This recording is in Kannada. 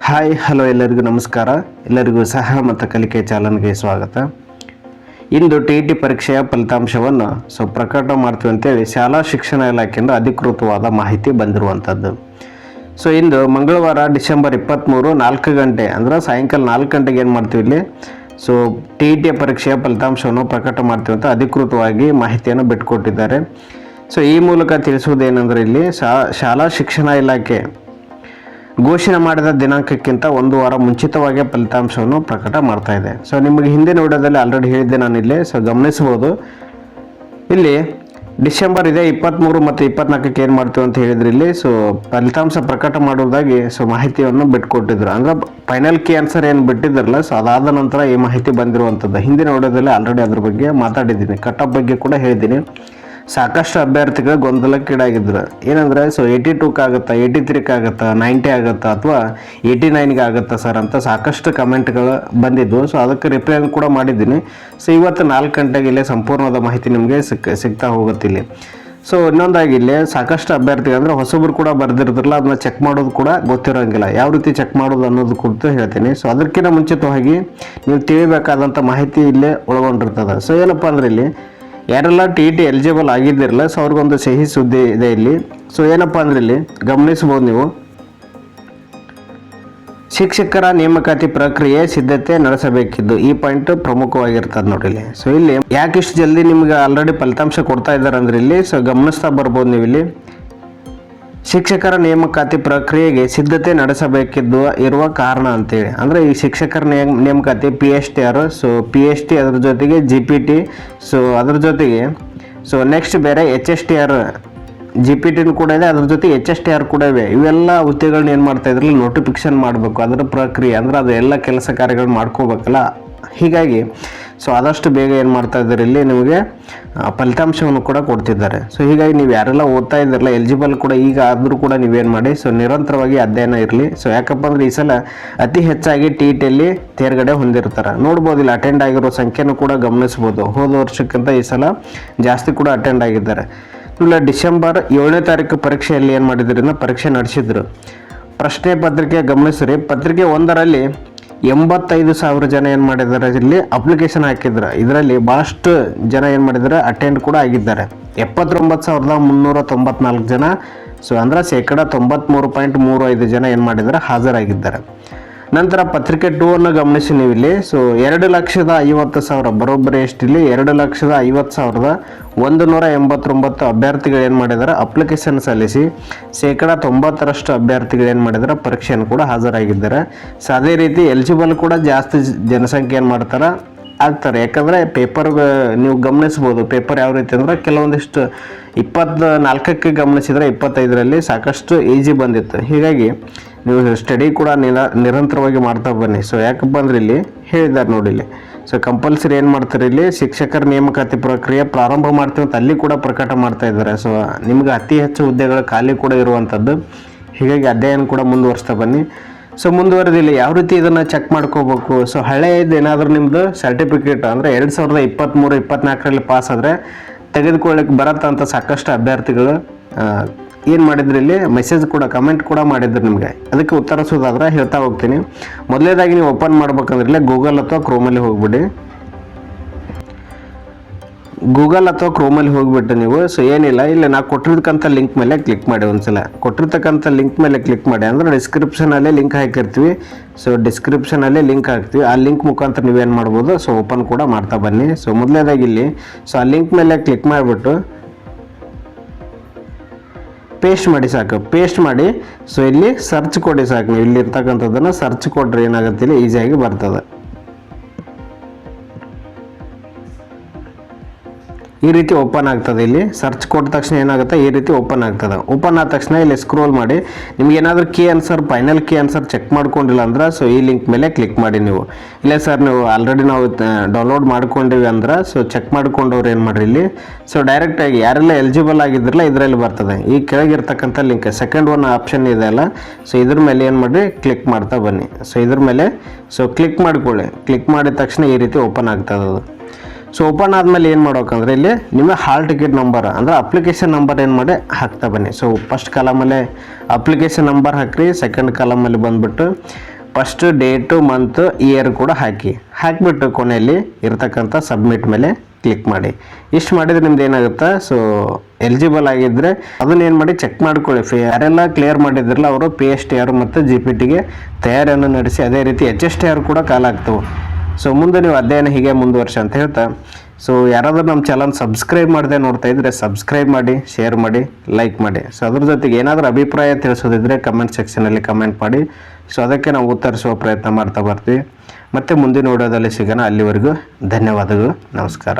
ಹಾಯ್ ಹಲೋ ಎಲ್ಲರಿಗೂ ನಮಸ್ಕಾರ. ಎಲ್ಲರಿಗೂ ಸಹ ಮತ್ತು ಕಲಿಕೆ ಚಾಲನೆಗೆ ಸ್ವಾಗತ. ಇಂದು ಟಿ ಪರೀಕ್ಷೆಯ ಫಲಿತಾಂಶವನ್ನು ಪ್ರಕಟ ಮಾಡ್ತೀವಿ ಅಂತೇಳಿ ಶಾಲಾ ಶಿಕ್ಷಣ ಇಲಾಖೆಯಿಂದ ಅಧಿಕೃತವಾದ ಮಾಹಿತಿ ಬಂದಿರುವಂಥದ್ದು. ಇಂದು ಮಂಗಳವಾರ ಡಿಸೆಂಬರ್ 23 4 ಗಂಟೆ ಅಂದ್ರೆ ಸಾಯಂಕಾಲ 4 ಗಂಟೆಗೆ ಏನು ಮಾಡ್ತೀವಿ ಇಲ್ಲಿ ಟಿ ಪರೀಕ್ಷೆಯ ಫಲಿತಾಂಶವನ್ನು ಪ್ರಕಟ ಮಾಡ್ತೀವಿ ಅಂತ ಅಧಿಕೃತವಾಗಿ ಮಾಹಿತಿಯನ್ನು ಬಿಟ್ಟುಕೊಟ್ಟಿದ್ದಾರೆ. ಈ ಮೂಲಕ ತಿಳಿಸುವುದೇನೆಂದರೆ ಇಲ್ಲಿ ಶಾಲಾ ಶಿಕ್ಷಣ ಇಲಾಖೆ ಘೋಷಣೆ ಮಾಡಿದ ದಿನಾಂಕಕ್ಕಿಂತ ಒಂದು ವಾರ ಮುಂಚಿತವಾಗಿ ಫಲಿತಾಂಶವನ್ನು ಪ್ರಕಟ ಮಾಡ್ತಾ ಇದೆ. ನಿಮಗೆ ಹಿಂದಿನ ವಿಡಿಯೋದಲ್ಲಿ ಆಲ್ರೆಡಿ ಹೇಳಿದ್ದೆ ನಾನು ಇಲ್ಲಿ ಗಮನಿಸಬಹುದು. ಇಲ್ಲಿ ಡಿಸೆಂಬರ್ ಇದೆ 23 ಮತ್ತು 24ಕ್ಕೆ ಏನು ಮಾಡ್ತೀವಿ ಅಂತ ಹೇಳಿದ್ರಿ ಇಲ್ಲಿ ಫಲಿತಾಂಶ ಪ್ರಕಟ ಮಾಡುವುದಾಗಿ ಮಾಹಿತಿಯನ್ನು ಬಿಟ್ಕೊಟ್ಟಿದ್ರು. ಅಂದ್ರೆ ಫೈನಲ್ ಕೀ ಆನ್ಸರ್ ಏನು ಬಿಟ್ಟಿದ್ರಲ್ಲ ಅದಾದ ನಂತರ ಈ ಮಾಹಿತಿ ಬಂದಿರುವಂಥದ್ದು. ಹಿಂದಿನ ವಿಡಿಯೋದಲ್ಲಿ ಆಲ್ರೆಡಿ ಅದ್ರ ಬಗ್ಗೆ ಮಾತಾಡಿದ್ದೀನಿ, ಕಟ್ ಆಫ್ ಬಗ್ಗೆ ಕೂಡ ಹೇಳಿದ್ದೀನಿ. ಸಾಕಷ್ಟು ಅಭ್ಯರ್ಥಿಗಳು ಗೊಂದಲಕ್ಕೀಡಾಗಿದ್ರು. ಏನಂದರೆ 82ಕ್ಕೆ ಆಗುತ್ತಾ, 83ಕ್ಕೆ ಆಗುತ್ತಾ, 90 ಆಗುತ್ತಾ ಅಥವಾ 89ಗೆ ಆಗುತ್ತಾ ಸರ್ ಅಂತ ಸಾಕಷ್ಟು ಕಮೆಂಟ್ಗಳು ಬಂದಿದ್ವು. ಅದಕ್ಕೆ ರಿಪ್ಲೈ ಕೂಡ ಮಾಡಿದ್ದೀನಿ. ಇವತ್ತು 4 ಗಂಟೆಗೆ ಇಲ್ಲೇ ಸಂಪೂರ್ಣವಾದ ಮಾಹಿತಿ ನಿಮಗೆ ಸಿಗ್ತಾ ಹೋಗುತ್ತೆ ಇಲ್ಲಿ. ಇನ್ನೊಂದಾಗಿ ಇಲ್ಲಿ ಸಾಕಷ್ಟು ಅಭ್ಯರ್ಥಿಗಳು ಅಂದರೆ ಹೊಸಬ್ರು ಕೂಡ ಬರೆದಿರ್ತಿರಲ್ಲ, ಅದನ್ನ ಚೆಕ್ ಮಾಡೋದು ಕೂಡ ಗೊತ್ತಿರೋಂಗಿಲ್ಲ. ಯಾವ ರೀತಿ ಚೆಕ್ ಮಾಡೋದು ಅನ್ನೋದು ಕುರಿತು ಹೇಳ್ತೀನಿ. ಅದಕ್ಕಿಂತ ಮುಂಚಿತವಾಗಿ ನೀವು ತಿಳಿಬೇಕಾದಂಥ ಮಾಹಿತಿ ಇಲ್ಲೇ ಒಳಗೊಂಡಿರ್ತದೆ. ಏನಪ್ಪ ಅಂದರೆ ಇಲ್ಲಿ ಯಾರೆಲ್ಲ ಟಿ ಎಲಿಜಿಬಲ್ ಆಗಿದ್ದಿರಲ್ಲ ಅವ್ರಿಗೊಂದು ಸಿಹಿ ಸುದ್ದಿ ಇದೆ ಇಲ್ಲಿ. ಏನಪ್ಪ ಅಂದ್ರೆ ಇಲ್ಲಿ ಗಮನಿಸಬಹುದು ನೀವು, ಶಿಕ್ಷಕರ ನೇಮಕಾತಿ ಪ್ರಕ್ರಿಯೆ ಸಿದ್ಧತೆ ನಡೆಸಬೇಕಿದ್ದು ಈ ಪಾಯಿಂಟ್ ಪ್ರಮುಖವಾಗಿರ್ತದೆ ನೋಡಿ ಇಲ್ಲಿ. ಇಲ್ಲಿ ಯಾಕೆ ಇಷ್ಟು ಜಲ್ದಿ ನಿಮ್ಗೆ ಆಲ್ರೆಡಿ ಫಲಿತಾಂಶ ಕೊಡ್ತಾ ಇದ್ದಾರೆ ಅಂದ್ರೆ ಇಲ್ಲಿ ಗಮನಿಸ್ತಾ ಬರ್ಬೋದು ನೀವು ಇಲ್ಲಿ. ಶಿಕ್ಷಕರ ನೇಮಕಾತಿ ಪ್ರಕ್ರಿಯೆಗೆ ಸಿದ್ಧತೆ ನಡೆಸಬೇಕಿದ್ದು ಇರುವ ಕಾರಣ ಅಂತೇಳಿ ಅಂದರೆ ಈ ಶಿಕ್ಷಕರ ನೇಮಕಾತಿ PSTR PST ಅದ್ರ ಜೊತೆಗೆ GPT ಅದ್ರ ಜೊತೆಗೆ ನೆಕ್ಸ್ಟ್ ಬೇರೆ HSTR GPT ಕೂಡ ಇದೆ, ಅದ್ರ ಜೊತೆ HSTR ಕೂಡ ಇವೆ. ಇವೆಲ್ಲ ಹುದ್ದೆಗಳನ್ನ ಏನು ಮಾಡ್ತಾ ಇದ್ರಲ್ಲಿ ನೋಟಿಫಿಕೇಶನ್ ಮಾಡಬೇಕು, ಅದರ ಪ್ರಕ್ರಿಯೆ ಅಂದ್ರೆ ಅದು ಎಲ್ಲ ಕೆಲಸ ಕಾರ್ಯಗಳು ಮಾಡ್ಕೋಬೇಕಲ್ಲ. ಹೀಗಾಗಿ ಆದಷ್ಟು ಬೇಗ ಏನು ಮಾಡ್ತಾ ಇದ್ದಾರೆ ಇಲ್ಲಿ ನಿಮಗೆ ಫಲಿತಾಂಶವನ್ನು ಕೂಡ ಕೊಡ್ತಿದ್ದಾರೆ. ಹೀಗಾಗಿ ನೀವು ಯಾರೆಲ್ಲ ಓದ್ತಾ ಇದ್ದಾರಲ್ಲ ಎಲಿಜಿಬಲ್ ಕೂಡ ಈಗ ಆದರೂ ಕೂಡ ನೀವೇನು ಮಾಡಿ ನಿರಂತರವಾಗಿ ಅಧ್ಯಯನ ಇರಲಿ. ಯಾಕಪ್ಪ ಅಂದರೆ ಈ ಸಲ ಅತಿ ಹೆಚ್ಚಾಗಿ ಟಿಯಲ್ಲಿ ತೇರ್ಗಡೆ ಹೊಂದಿರ್ತಾರೆ. ನೋಡ್ಬೋದು ಇಲ್ಲಿ ಅಟೆಂಡ್ ಆಗಿರೋ ಸಂಖ್ಯೆನೂ ಕೂಡ ಗಮನಿಸ್ಬೋದು. ಹೋದ ವರ್ಷಕ್ಕಿಂತ ಈ ಸಲ ಜಾಸ್ತಿ ಕೂಡ ಅಟೆಂಡ್ ಆಗಿದ್ದಾರೆ. ಇಲ್ಲ ಡಿಸೆಂಬರ್ 7ನೇ ತಾರೀಕು ಪರೀಕ್ಷೆಯಲ್ಲಿ ಏನು ಮಾಡಿದ್ರಿಂದ ಪರೀಕ್ಷೆ ನಡೆಸಿದ್ರು. ಪ್ರಶ್ನೆ ಪತ್ರಿಕೆ ಗಮನಿಸ್ರಿ, ಪತ್ರಿಕೆ 1ರಲ್ಲಿ 85,000 ಜನ ಏನು ಮಾಡಿದ್ದಾರೆ ಇಲ್ಲಿ ಅಪ್ಲಿಕೇಶನ್ ಹಾಕಿದ್ರು. ಇದರಲ್ಲಿ ಭಾಳಷ್ಟು ಜನ ಏನು ಮಾಡಿದ್ದಾರೆ ಅಟೆಂಡ್ ಕೂಡ ಆಗಿದ್ದಾರೆ. 79,394 ಜನ ಅಂದ್ರೆ 93.35% ಜನ ಏನು ಮಾಡಿದ್ದಾರೆ ಹಾಜರಾಗಿದ್ದಾರೆ. ನಂತರ ಪತ್ರಿಕೆ 2 ಗಮನಿಸಿ ನೀವು ಇಲ್ಲಿ 2,50,000 ಬರೋಬ್ಬರಿ ಎಷ್ಟಿಲ್ಲಿ 2,50,189 ಅಭ್ಯರ್ಥಿಗಳು ಏನು ಮಾಡಿದ್ದಾರೆ ಅಪ್ಲಿಕೇಶನ್ ಸಲ್ಲಿಸಿ 90% ಅಭ್ಯರ್ಥಿಗಳು ಏನು ಮಾಡಿದ್ದಾರೆ ಪರೀಕ್ಷೆಯನ್ನು ಕೂಡ ಹಾಜರಾಗಿದ್ದಾರೆ. ಅದೇ ರೀತಿ ಎಲಿಜಿಬಲ್ ಕೂಡ ಜಾಸ್ತಿ ಜನಸಂಖ್ಯೆ ಏನು ಮಾಡ್ತಾರೆ ಆಗ್ತಾರೆ. ಯಾಕಂದರೆ ಪೇಪರ್ ನೀವು ಗಮನಿಸ್ಬೋದು, ಪೇಪರ್ ಯಾವ ರೀತಿ ಅಂದ್ರೆ ಕೆಲವೊಂದಿಷ್ಟು 24ಕ್ಕೆ ಗಮನಿಸಿದರೆ 25ರಲ್ಲಿ ಸಾಕಷ್ಟು ಈಜಿ ಬಂದಿತ್ತು. ಹೀಗಾಗಿ ನೀವು ಸ್ಟಡಿ ಕೂಡ ನಿರಂತರವಾಗಿ ಮಾಡ್ತಾ ಬನ್ನಿ. ಯಾಕಪ್ಪ ಅಂದ್ರೆ ಇಲ್ಲಿ ಹೇಳಿದ್ದಾರೆ ನೋಡಿ ಇಲ್ಲಿ ಕಂಪಲ್ಸರಿ ಏನು ಮಾಡ್ತಾರೆ ಇಲ್ಲಿ ಶಿಕ್ಷಕರ ನೇಮಕಾತಿ ಪ್ರಕ್ರಿಯೆ ಪ್ರಾರಂಭ ಮಾಡ್ತೀವಿ ಅಂತ ಅಲ್ಲಿ ಕೂಡ ಪ್ರಕಟ ಮಾಡ್ತಾ ಇದ್ದಾರೆ. ನಿಮ್ಗೆ ಅತಿ ಹೆಚ್ಚು ಹುದ್ದೆಗಳು ಖಾಲಿ ಕೂಡ ಇರುವಂಥದ್ದು. ಹೀಗಾಗಿ ಅಧ್ಯಯನ ಕೂಡ ಮುಂದುವರಿಸ್ತಾ ಬನ್ನಿ. ಮುಂದುವರೆದಿಲ್ಲ ಯಾವ ರೀತಿ ಇದನ್ನು ಚೆಕ್ ಮಾಡ್ಕೋಬೇಕು. ಹಳೆಯದು ಏನಾದರೂ ನಿಮ್ಮದು ಸರ್ಟಿಫಿಕೇಟ್ ಅಂದರೆ 2023-24ರಲ್ಲಿ ಪಾಸ್ ಆದರೆ ತೆಗೆದುಕೊಳ್ಳಿಕ್ಕೆ ಬರತ್ತಂತ ಸಾಕಷ್ಟು ಅಭ್ಯರ್ಥಿಗಳು ಏನು ಮಾಡಿದ್ರು ಇಲ್ಲಿ ಮೆಸೇಜ್ ಕೂಡ ಕಮೆಂಟ್ ಕೂಡ ಮಾಡಿದ್ರು. ನಿಮಗೆ ಅದಕ್ಕೆ ಉತ್ತರಿಸೋದಾದ್ರೆ ಹೇಳ್ತಾ ಹೋಗ್ತೀನಿ. ಮೊದಲನೇದಾಗಿ ನೀವು ಓಪನ್ ಮಾಡ್ಬೇಕಂದ್ರೆ ಇಲ್ಲೇ ಗೂಗಲ್ ಅಥವಾ ಕ್ರೋಮಲ್ಲಿ ಹೋಗ್ಬಿಡಿ. ಗೂಗಲ್ ಅಥವಾ ಕ್ರೋಮಲ್ಲಿ ಹೋಗಿಬಿಟ್ಟು ನೀವು ಏನಿಲ್ಲ ಇಲ್ಲಿ ನಾವು ಕೊಟ್ಟಿರ್ತಕ್ಕಂಥ ಲಿಂಕ್ ಮೇಲೆ ಕ್ಲಿಕ್ ಮಾಡಿ. ಒಂದ್ಸಲ ಕೊಟ್ಟಿರ್ತಕ್ಕಂಥ ಲಿಂಕ್ ಮೇಲೆ ಕ್ಲಿಕ್ ಮಾಡಿ ಅಂದರೆ ಡಿಸ್ಕ್ರಿಪ್ಷನಲ್ಲೇ ಲಿಂಕ್ ಹಾಕಿರ್ತೀವಿ. ಡಿಸ್ಕ್ರಿಪ್ಷನಲ್ಲೇ ಲಿಂಕ್ ಹಾಕ್ತೀವಿ. ಆ ಲಿಂಕ್ ಮುಖಾಂತರ ನೀವೇನು ಮಾಡ್ಬೋದು ಓಪನ್ ಕೂಡ ಮಾಡ್ತಾ ಬನ್ನಿ. ಮೊದಲನೇದಾಗಿ ಇಲ್ಲಿ ಆ ಲಿಂಕ್ ಮೇಲೆ ಕ್ಲಿಕ್ ಮಾಡಿಬಿಟ್ಟು ಪೇಸ್ಟ್ ಮಾಡಿ ಸಾಕು. ಪೇಸ್ಟ್ ಮಾಡಿ ಇಲ್ಲಿ ಸರ್ಚ್ ಕೊಡಿ ಸಾಕು. ನೀವು ಇಲ್ಲಿ ಇರ್ತಕ್ಕಂಥದ್ದನ್ನು ಸರ್ಚ್ ಕೊಡ್ರಿ ಏನಾಗುತ್ತೆ ಇಲ್ಲಿ ಈಸಿಯಾಗಿ ಬರ್ತದೆ. ಈ ರೀತಿ ಓಪನ್ ಆಗ್ತದೆ. ಇಲ್ಲಿ ಸರ್ಚ್ ಕೊಟ್ಟ ತಕ್ಷಣ ಏನಾಗುತ್ತೆ ಈ ರೀತಿ ಓಪನ್ ಆಗ್ತದೆ. ಓಪನ್ ಆದ ತಕ್ಷಣ ಇಲ್ಲಿ ಸ್ಕ್ರೋಲ್ ಮಾಡಿ ನಿಮ್ಗೆ ಏನಾದರೂ key answer final key answer check ಮಾಡ್ಕೊಂಡಿಲ್ಲ ಅಂದ್ರೆ ಈ ಲಿಂಕ್ ಮೇಲೆ ಕ್ಲಿಕ್ ಮಾಡಿ. ನೀವು ಇಲ್ಲ ಸರ್ ನೀವು ಆಲ್ರೆಡಿ ನಾವು ಡೌನ್ಲೋಡ್ ಮಾಡ್ಕೊಂಡಿವಿ ಅಂದ್ರೆ ಚೆಕ್ ಮಾಡ್ಕೊಂಡವ್ರು ಏನು ಮಾಡ್ರಿ ಇಲ್ಲಿ ಡೈರೆಕ್ಟಾಗಿ ಯಾರೆಲ್ಲ ಎಲಿಜಿಬಲ್ ಆಗಿದ್ರಲ್ಲ ಇದರಲ್ಲಿ ಬರ್ತದೆ. ಈ ಕೆಳಗಿರ್ತಕ್ಕಂಥ ಲಿಂಕ್ ಸೆಕೆಂಡ್ ಒನ್ ಆಪ್ಷನ್ ಇದೆ ಅಲ್ಲ ಇದ್ರ ಮೇಲೆ ಏನು ಮಾಡಿರಿ ಕ್ಲಿಕ್ ಮಾಡ್ತಾ ಬನ್ನಿ. ಇದ್ರ ಮೇಲೆ ಕ್ಲಿಕ್ ಮಾಡ್ಕೊಳ್ಳಿ. ಕ್ಲಿಕ್ ಮಾಡಿದ ತಕ್ಷಣ ಈ ರೀತಿ ಓಪನ್ ಆಗ್ತದೆ ಅದು. ಓಪನ್ ಆದಮೇಲೆ ಏನು ಮಾಡ್ಬೇಕಂದ್ರೆ ಇಲ್ಲಿ ನಿಮ್ಮ ಹಾಲ್ ಟಿಕೆಟ್ ನಂಬರ್ ಅಂದರೆ ಅಪ್ಲಿಕೇಶನ್ ನಂಬರ್ ಏನು ಮಾಡಿ ಹಾಕ್ತಾ ಬನ್ನಿ. ಫಸ್ಟ್ ಕಾಲಮಲ್ಲಿ ಅಪ್ಲಿಕೇಶನ್ ನಂಬರ್ ಹಾಕ್ರಿ. ಸೆಕೆಂಡ್ ಕಾಲಮಲ್ಲಿ ಬಂದುಬಿಟ್ಟು ಫಸ್ಟ್ ಡೇಟು ಮಂತು ಇಯರ್ ಕೂಡ ಹಾಕಿಬಿಟ್ಟು ಕೊನೆಯಲ್ಲಿ ಇರ್ತಕ್ಕಂಥ ಸಬ್ಮಿಟ್ ಮೇಲೆ ಕ್ಲಿಕ್ ಮಾಡಿ. ಇಷ್ಟು ಮಾಡಿದರೆ ನಿಮ್ದು ಏನಾಗುತ್ತೆ, ಸೊ ಎಲಿಜಿಬಲ್ ಆಗಿದ್ದರೆ ಅದನ್ನೇನು ಮಾಡಿ ಚೆಕ್ ಮಾಡ್ಕೊಳ್ಳಿ. ಯಾರೆಲ್ಲ ಕ್ಲಿಯರ್ ಮಾಡಿದ್ರಲ್ಲ ಅವರು PSTR ಮತ್ತು GPT ತಯಾರಿಯನ್ನು ನಡೆಸಿ ಅದೇ ರೀತಿ HSTR ಕೂಡ ಕಾಲ ಆಗ್ತವೆ. ಸೊ ಮುಂದೆ ನೀವು ಅಧ್ಯಯನ ಹೀಗೆ ಮುಂದುವರ್ಸಿ ಅಂತ ಹೇಳ್ತಾ, ಸೊ ಯಾರಾದರೂ ನಮ್ಮ ಚಾನಲ್ ಸಬ್ಸ್ಕ್ರೈಬ್ ಮಾಡದೆ ನೋಡ್ತಾ ಇದ್ದರೆ ಸಬ್ಸ್ಕ್ರೈಬ್ ಮಾಡಿ, ಶೇರ್ ಮಾಡಿ, ಲೈಕ್ ಮಾಡಿ. ಸೊ ಅದ್ರ ಜೊತೆಗೆ ಏನಾದರೂ ಅಭಿಪ್ರಾಯ ತಿಳಿಸೋದಿದ್ರೆ ಕಮೆಂಟ್ ಸೆಕ್ಷನಲ್ಲಿ ಕಮೆಂಟ್ ಮಾಡಿ. ಸೊ ಅದಕ್ಕೆ ನಾವು ಉತ್ತರಿಸುವ ಪ್ರಯತ್ನ ಮಾಡ್ತಾ ಬರ್ತೀವಿ. ಮತ್ತೆ ಮುಂದಿನ ವಿಡಿಯೋದಲ್ಲಿ ಸಿಗೋಣ. ಅಲ್ಲಿವರೆಗೂ ಧನ್ಯವಾದಗಳು, ನಮಸ್ಕಾರ.